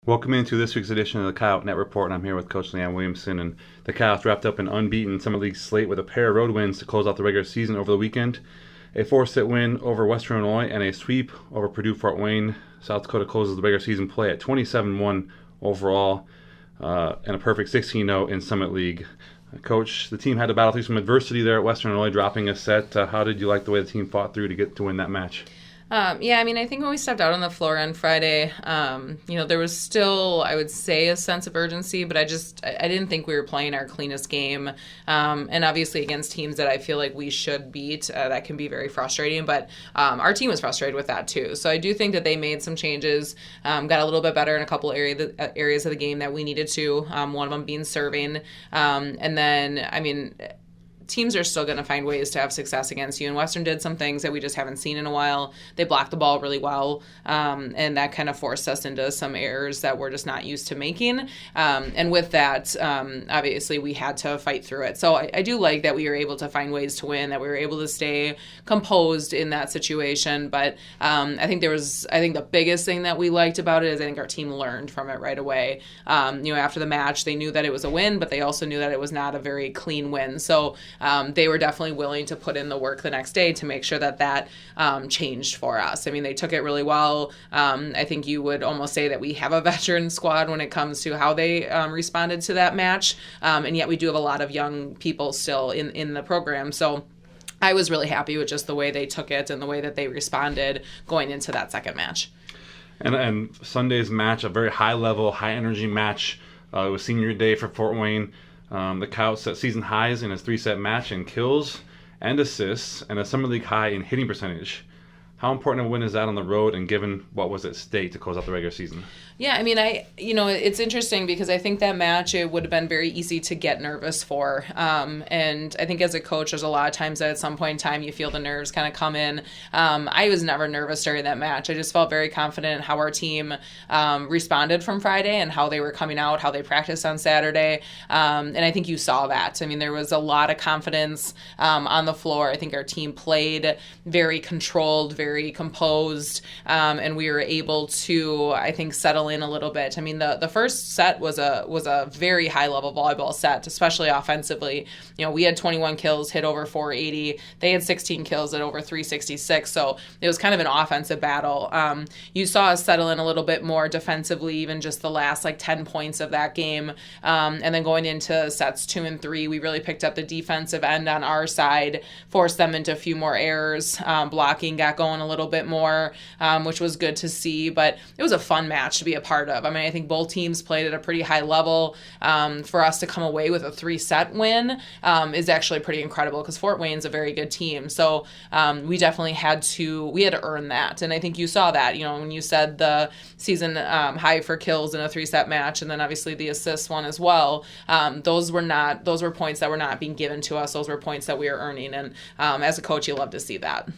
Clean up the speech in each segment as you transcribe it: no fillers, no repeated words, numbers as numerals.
Welcome into this week's edition of the Coyote Net Report, and I'm here with Coach Williamson. And the Coyotes wrapped up an unbeaten Summer League slate with a pair of road wins to close out the regular season over the weekend. A 4-set win over Western Illinois and a sweep over Purdue-Fort Wayne. South Dakota closes the regular season play at 27-1 overall and a perfect 16-0 in Summit League. Coach, the team had to battle through some adversity there at Western Illinois, dropping a set. How did you like the way the team fought through to get to win that match? I think when we stepped out on the floor on Friday, there was still, I would say, a sense of urgency, but I didn't think we were playing our cleanest game. And obviously against teams that I feel like we should beat, that can be very frustrating, but our team was frustrated with that too. So I do think that they made some changes, got a little bit better in a couple areas of the game that we needed to, one of them being serving. Teams are still going to find ways to have success against you. And Western did some things that we just haven't seen in a while. They blocked the ball really well, and that kind of forced us into some errors that we're just not used to making. And with that, obviously, we had to fight through it. So I do like that we were able to find ways to win, that we were able to stay composed in that situation. But I think the biggest thing that we liked about it is I think our team learned from it right away. After the match, they knew that it was a win, but they also knew that it was not a very clean win. So they were definitely willing to put in the work the next day to make sure that changed for us. I mean, they took it really well. I think you would almost say that we have a veteran squad when it comes to how they responded to that match. And yet we do have a lot of young people still in the program. So I was really happy with just the way they took it and the way that they responded going into that second match. And Sunday's match, a very high-level, high-energy match. It was senior day for Fort Wayne. The Coyotes set season highs in his 3-set match in kills and assists and a Summer League high in hitting percentage. How important a win is that on the road, and given what was at stake to close out the regular season? Yeah, it's interesting because I think that match, it would have been very easy to get nervous for. And I think as a coach, there's a lot of times that at some point in time you feel the nerves kind of come in. I was never nervous during that match. I just felt very confident in how our team responded from Friday and how they were coming out, how they practiced on Saturday. And I think you saw that. I mean, there was a lot of confidence on the floor. I think our team played very controlled, very composed, and we were able to, I think, settle in a little bit. I mean, the first set was a very high level volleyball set, especially offensively. We had 21 kills, hit over 480. They had 16 kills at over 366. So it was kind of an offensive battle. You saw us settle in a little bit more defensively, even just the last 10 points of that game. And then going into sets 2 and 3, we really picked up the defensive end on our side, forced them into a few more errors. Blocking got going a little bit more, which was good to see. But it was a fun match to be a part of. I mean, I think both teams played at a pretty high level. For us to come away with a 3-set win is actually pretty incredible because Fort Wayne's a very good team. So we definitely had to earn that. And I think you saw that, when you said the season high for kills in a 3-set match, and then obviously the assist one as well. Those were points that were not being given to us. Those were points that we were earning. And as a coach, you love to see that.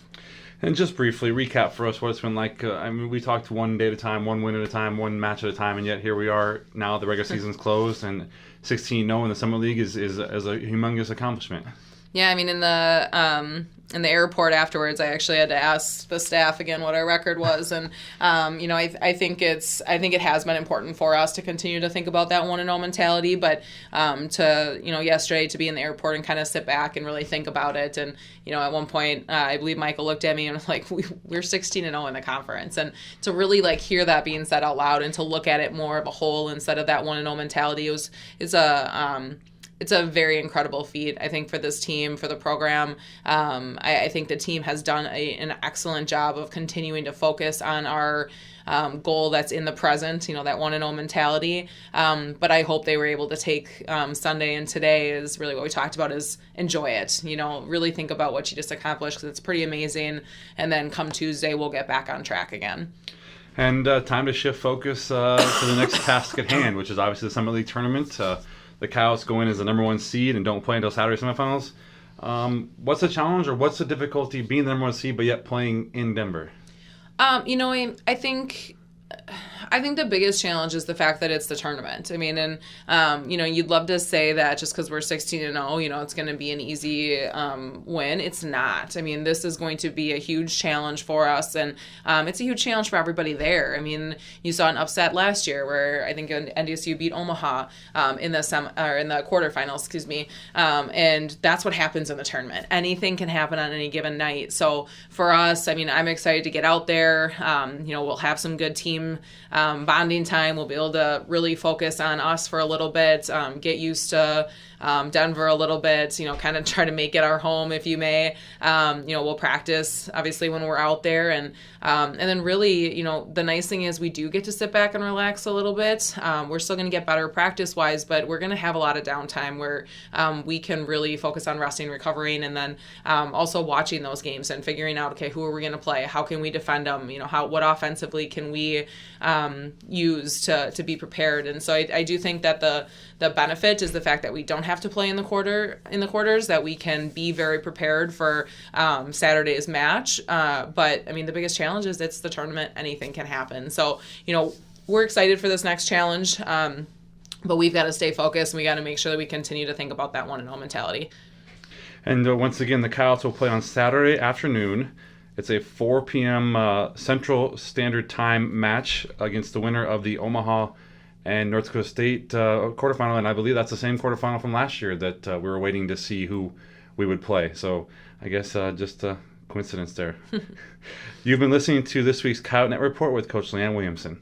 And just briefly, recap for us what it's been like. We talked one day at a time, one win at a time, one match at a time, and yet here we are now. The regular season's closed, and 16-0 in the Summer League is a humongous accomplishment. Yeah, I mean, in the airport afterwards, I actually had to ask the staff again what our record was, and I think it has been important for us to continue to think about that 1-0 mentality, but yesterday to be in the airport and kind of sit back and really think about it, and at one point I believe Michael looked at me and was like, we're 16-0 in the conference, and to really hear that being said out loud and to look at it more of a whole instead of that 1-0 mentality it's a very incredible feat, I think, for this team, for the program. I think the team has done an excellent job of continuing to focus on our goal that's in the present, that 1-0 mentality. But I hope they were able to take Sunday and today is really what we talked about, is enjoy it. Really think about what you just accomplished because it's pretty amazing. And then come Tuesday, we'll get back on track again. And time to shift focus to the next task at hand, which is obviously the Summer League tournament. The Coyotes go in as the number 1 seed and don't play until Saturday semifinals. What's the challenge or what's the difficulty being the number 1 seed but yet playing in Denver? I think I think the biggest challenge is the fact that it's the tournament. I mean, and you'd love to say that just because we're 16-0, it's going to be an easy win. It's not. I mean, this is going to be a huge challenge for us, and it's a huge challenge for everybody there. I mean, you saw an upset last year where I think NDSU beat Omaha in the quarterfinals, excuse me, and that's what happens in the tournament. Anything can happen on any given night. So for us, I mean, I'm excited to get out there. We'll have some good team bonding time. We'll be able to really focus on us for a little bit, get used to Denver a little bit, kind of try to make it our home, if you may. We'll practice obviously when we're out there, and then really, the nice thing is we do get to sit back and relax a little bit. We're still going to get better practice wise, but we're going to have a lot of downtime where we can really focus on resting, recovering, and then also watching those games and figuring out, okay, who are we going to play? How can we defend them? What offensively can we use to be prepared? And so I do think that the benefit is the fact that we don't have to play in the quarters, that we can be very prepared for Saturday's match. But I mean, the biggest challenge is it's the tournament. Anything can happen. So, we're excited for this next challenge. But we've got to stay focused, and we got to make sure that we continue to think about that 1-0 mentality. And once again, the Coyotes will play on Saturday afternoon. It's a 4 p.m. Central Standard Time match against the winner of the Omaha and North Dakota State quarterfinal, and I believe that's the same quarterfinal from last year that we were waiting to see who we would play. So I guess just a coincidence there. You've been listening to this week's Coyote Net Report with Coach Leanne Williamson.